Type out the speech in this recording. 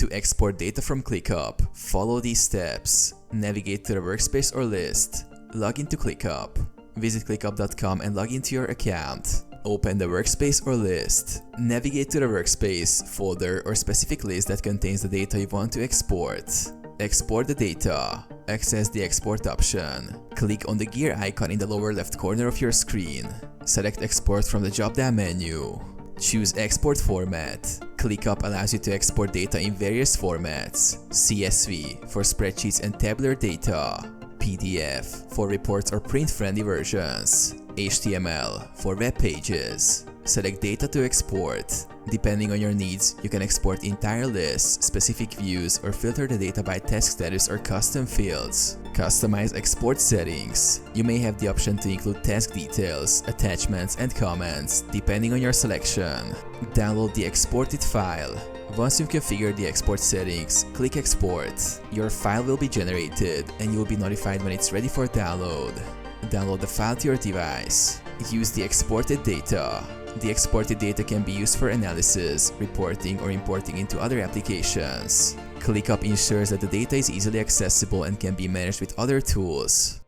To export data from ClickUp, follow these steps. Navigate to the workspace or list. Log into ClickUp. Visit clickup.com and log into your account. Open the workspace or list. Navigate to the workspace, folder, or specific list that contains the data you want to export. Export the data. Access the export option. Click on the gear icon in the lower left corner of your screen. Select Export from the drop-down menu. Choose Export Format. ClickUp allows you to export data in various formats: CSV for spreadsheets and tabular data, PDF for reports or print-friendly versions, HTML for web pages. Select Data to export. Depending on your needs, you can export entire lists, specific views, or filter the data by task status or custom fields. Customize export settings. You may have the option to include task details, attachments, and comments, depending on your selection. Download the exported file. Once you've configured the export settings, click Export. Your file will be generated, and you will be notified when it's ready for download. Download the file to your device. Use the exported data. The exported data can be used for analysis, reporting, or importing into other applications. ClickUp ensures that the data is easily accessible and can be managed with other tools.